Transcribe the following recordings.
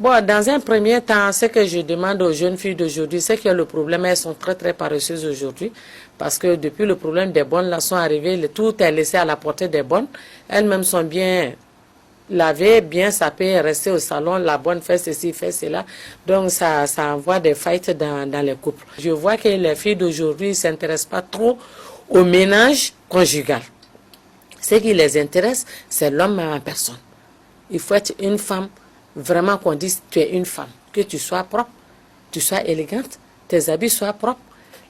Bon, dans un premier temps, ce que je demande aux jeunes filles d'aujourd'hui, c'est que le problème, elles sont très très paresseuses aujourd'hui. Parce que depuis le problème des bonnes, là, sont arrivées, tout est laissé à la portée des bonnes. Elles-mêmes sont bien lavées, bien sapées, restées au salon, la bonne fait ceci, fait cela. Donc ça envoie des fights dans les couples. Je vois que les filles d'aujourd'hui ne s'intéressent pas trop au ménage conjugal. Ce qui les intéresse, c'est l'homme en personne. Il faut être une femme, vraiment qu'on dise tu es une femme, que tu sois propre, tu sois élégante, tes habits soient propres,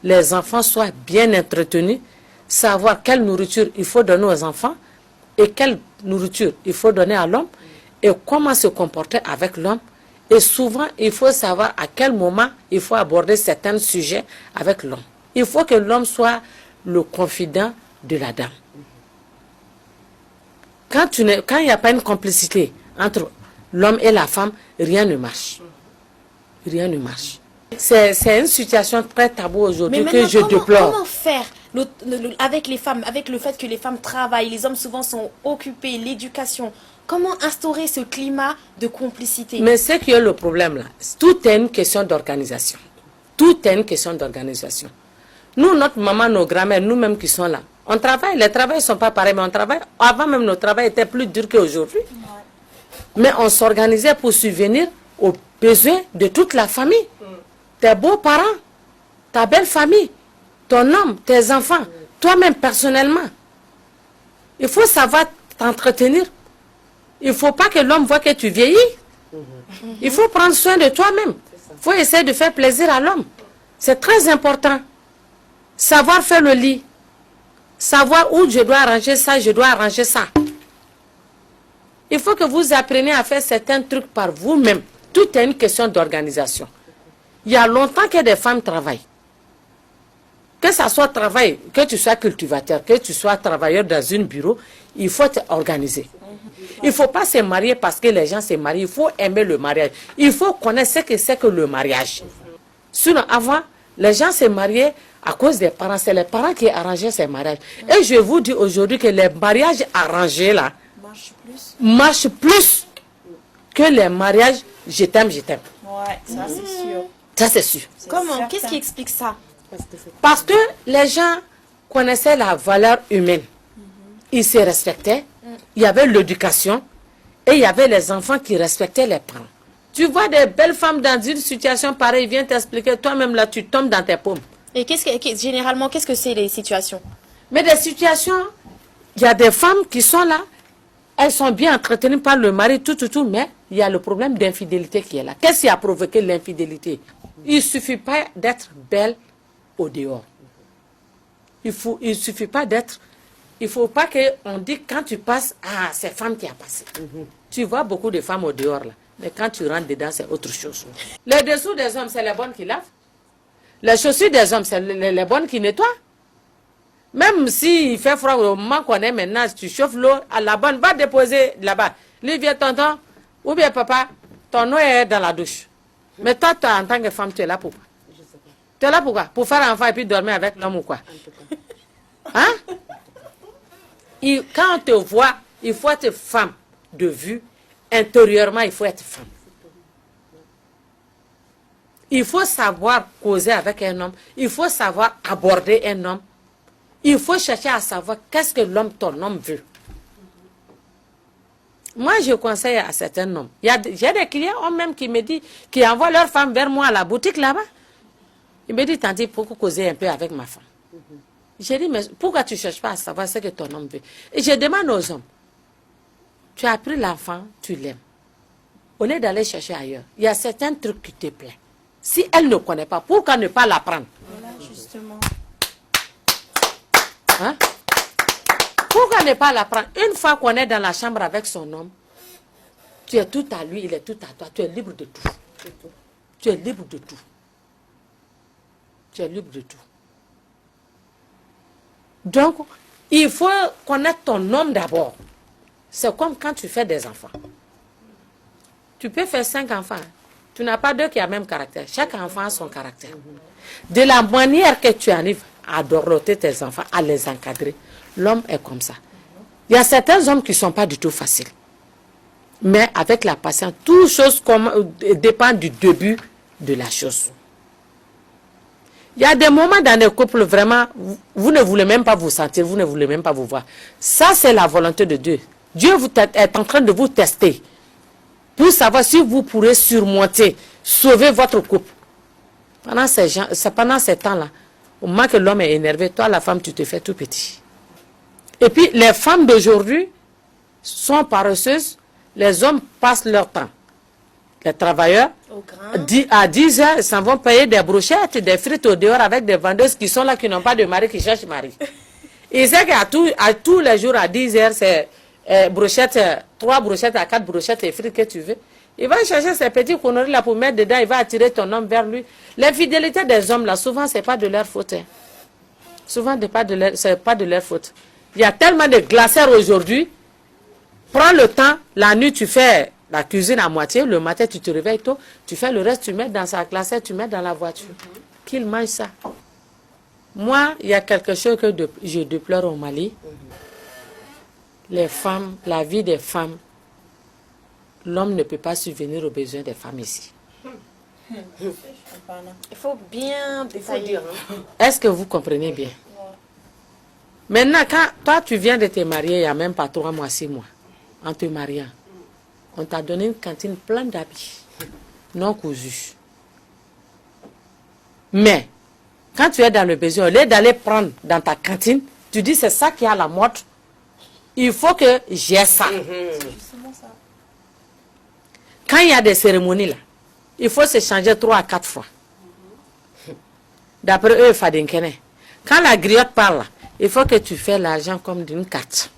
les enfants soient bien entretenus, savoir quelle nourriture il faut donner aux enfants et quelle nourriture il faut donner à l'homme et comment se comporter avec l'homme. Et souvent, il faut savoir à quel moment il faut aborder certains sujets avec l'homme. Il faut que l'homme soit le confident de la dame. Quand il n'y a pas une complicité entre l'homme et la femme, rien ne marche. Rien ne marche. C'est une situation très taboue aujourd'hui que je déplore. Comment faire avec les femmes, avec le fait que les femmes travaillent, les hommes souvent sont occupés, l'éducation? Comment instaurer ce climat de complicité? Mais c'est que le problème là, tout est une question d'organisation. Tout est une question d'organisation. Nous, notre maman, nos grands-mères, nous-mêmes qui sommes là, on travaille, les travails ne sont pas pareils, mais on travaille. Avant même, nos travails étaient plus durs qu'aujourd'hui. Mais on s'organisait pour subvenir aux besoins de toute la famille. Tes beaux-parents, ta belle famille, ton homme, tes enfants, toi-même personnellement. Il faut savoir t'entretenir. Il ne faut pas que l'homme voit que tu vieillis. Il faut prendre soin de toi-même. Il faut essayer de faire plaisir à l'homme. C'est très important. Savoir faire le lit. Savoir où je dois arranger ça, je dois arranger ça. Il faut que vous appreniez à faire certains trucs par vous-même. Tout est une question d'organisation. Il y a longtemps que des femmes travaillent. Que ça soit travail, que tu sois cultivateur, que tu sois travailleur dans un bureau, il faut être organisé. Il ne faut pas se marier parce que les gens se marient. Il faut aimer le mariage. Il faut connaître ce que c'est que le mariage. Sinon, avant, les gens se mariaient à cause des parents. C'est les parents qui arrangeaient ces mariages. Et je vous dis aujourd'hui que les mariages arrangés là marchent plus que les mariages je t'aime, je t'aime. Ouais, ça c'est sûr. Ça c'est sûr. Comment? Qu'est-ce qui explique ça? Parce que les gens connaissaient la valeur humaine. Ils se respectaient. Il y avait l'éducation. Et il y avait les enfants qui respectaient les parents. Tu vois des belles femmes dans une situation pareille, ils viennent t'expliquer, toi-même là, tu tombes dans tes paumes. Et généralement, qu'est-ce que c'est les situations? Mais des situations, il y a des femmes qui sont là, elles sont bien entretenues par le mari, tout, mais il y a le problème d'infidélité qui est là. Qu'est-ce qui a provoqué l'infidélité? Il ne suffit pas d'être belle au dehors. Il suffit pas d'être... Il ne faut pas qu'on dise quand tu passes, ah, c'est femme qui a passé. Tu vois beaucoup de femmes au dehors là. Mais quand tu rentres dedans, c'est autre chose. Les dessous des hommes, c'est les bonnes qui lavent. Les chaussures des hommes, c'est les bonnes qui nettoient. Même s'il fait froid au moment qu'on est maintenant, tu chauffes l'eau, à la bonne, va déposer là-bas. Lui vient tonton, ou bien papa, ton eau est dans la douche. Mais toi, en tant que femme, tu es là pour quoi? Tu es là pour quoi? Pour faire un enfant et puis dormir avec l'homme ou quoi? Hein? Quand on te voit, il faut être femme de vue. Intérieurement, il faut être femme. Il faut savoir causer avec un homme. Il faut savoir aborder un homme. Il faut chercher à savoir qu'est-ce que ton homme veut. Moi, je conseille à certains hommes. J'ai des clients hommes même qui me disent, qui envoient leur femme vers moi à la boutique là-bas. Ils me disent, tantôt, pourquoi causer un peu avec ma femme? J'ai dit, mais pourquoi tu ne cherches pas à savoir ce que ton homme veut? Et je demande aux hommes, tu as pris l'enfant, tu l'aimes. Au lieu d'aller chercher ailleurs, il y a certains trucs qui te plaisent. Si elle ne connaît pas, pourquoi ne pas l'apprendre? Voilà, justement. Hein? Pourquoi ne pas l'apprendre? Une fois qu'on est dans la chambre avec son homme, tu es tout à lui, il est tout à toi. Tu es libre de tout. Tu es libre de tout. Tu es libre de tout. Donc, il faut connaître ton homme d'abord. C'est comme quand tu fais des enfants. Tu peux faire 5 enfants. Tu n'as pas 2 qui ont le même caractère. Chaque enfant a son caractère. De la manière que tu arrives à dorloter tes enfants, à les encadrer, l'homme est comme ça. Il y a certains hommes qui ne sont pas du tout faciles. Mais avec la patience, toute chose dépend du début de la chose. Il y a des moments dans les couples, vraiment, vous ne voulez même pas vous sentir, vous ne voulez même pas vous voir. Ça, c'est la volonté de Dieu. Dieu est en train de vous tester pour savoir si vous pourrez surmonter, sauver votre couple. Pendant ces temps-là, au moment que l'homme est énervé, toi, la femme, tu te fais tout petit. Et puis, les femmes d'aujourd'hui sont paresseuses. Les hommes passent leur temps. Les travailleurs, à 10 heures, ils s'en vont payer des brochettes, des frites au dehors avec des vendeuses qui sont là, qui n'ont pas de mari, qui cherchent mari. Ils savent qu'à tous les jours, à 10 heures, c'est brochettes, 3 brochettes à 4 brochettes et frites que tu veux. Il va chercher ces petits conneries là pour mettre dedans, il va attirer ton homme vers lui. L'infidélité des hommes là, souvent, ce n'est pas de leur faute. Hein. Souvent, ce n'est pas de leur faute. Il y a tellement de glacières aujourd'hui. Prends le temps, la nuit, tu fais la cuisine à moitié, le matin, tu te réveilles tôt, tu fais le reste, tu mets dans sa glacière, tu mets dans la voiture. Qu'il mange ça. Moi, il y a quelque chose que je déplore au Mali. Les femmes, la vie des femmes, l'homme ne peut pas subvenir aux besoins des femmes ici. Il faut bien détailler. Est-ce que vous comprenez bien? Maintenant, quand toi, tu viens de te marier, il n'y a même pas 3 mois, 6 mois, en te mariant, on t'a donné une cantine pleine d'habits, non cousus. Mais, quand tu es dans le besoin, au lieu d'aller prendre dans ta cantine, tu dis c'est ça qui est à la mode, il faut que j'ai ça. Quand il y a des cérémonies là, il faut se changer 3 à 4 fois. D'après eux, Fadinkene. Quand la griotte parle là, il faut que tu fasses l'argent comme d'une carte.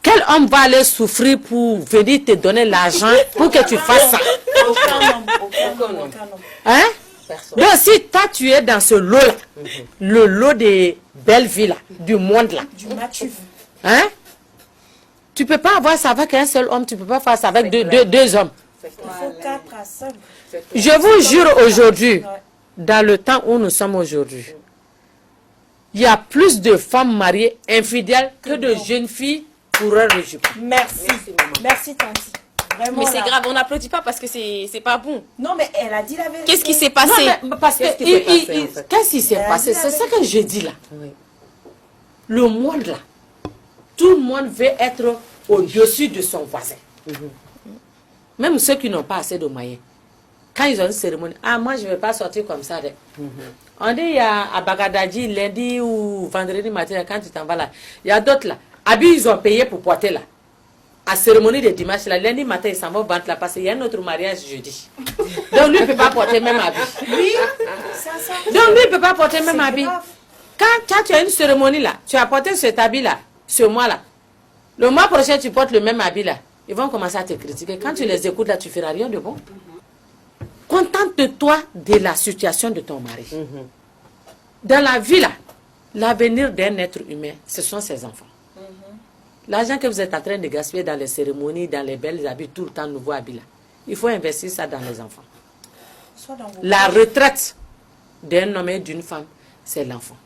Quel homme va aller souffrir pour venir te donner l'argent pour que tu fasses ça? Aucun homme. Hein? Donc si toi tu es dans ce lot-là, le lot des belles villes là, du monde là, hein? Tu ne peux pas avoir ça avec un seul homme, tu ne peux pas faire ça avec deux hommes. Il faut 4 à 5. Je vous jure aujourd'hui, dans le temps où nous sommes aujourd'hui, il y a plus de femmes mariées infidèles que de jeunes filles pour leur jupon. Merci. Merci, Tanti. Vraiment, Mais c'est grave, on n'applaudit pas parce que c'est pas bon. Non, mais elle a dit la vérité. Qu'est-ce qui s'est passé? Non, mais parce que qu'est-ce qui s'est passé? C'est ça que je dis là. Oui. Le monde là, tout le monde veut être au-dessus de son voisin. Même ceux qui n'ont pas assez de moyens. Quand ils ont une cérémonie, ah moi je ne vais pas sortir comme ça. On dit à Bagadadji, lundi ou vendredi matin, quand tu t'en vas là, il y a d'autres là. Habits, ils ont payé pour porter là. À cérémonie de dimanche, là, lundi matin, ils s'en vont vendre là parce qu'il y a un autre mariage jeudi. Donc lui, il ne peut pas porter même habit. Oui, donc lui, il ne peut pas porter même habit. grave. Quand tu as une cérémonie là, tu as porté cet habit là, ce mois là. Le mois prochain, tu portes le même habit là. Ils vont commencer à te critiquer. Quand tu les écoutes là, tu ne feras rien de bon. Contente-toi de la situation de ton mari. Dans la vie là, l'avenir d'un être humain, ce sont ses enfants. L'argent que vous êtes en train de gaspiller dans les cérémonies, dans les belles habits, tout le temps nouveau habits là, il faut investir ça dans les enfants. Soit dans vos La retraite d'un homme et d'une femme, c'est l'enfant.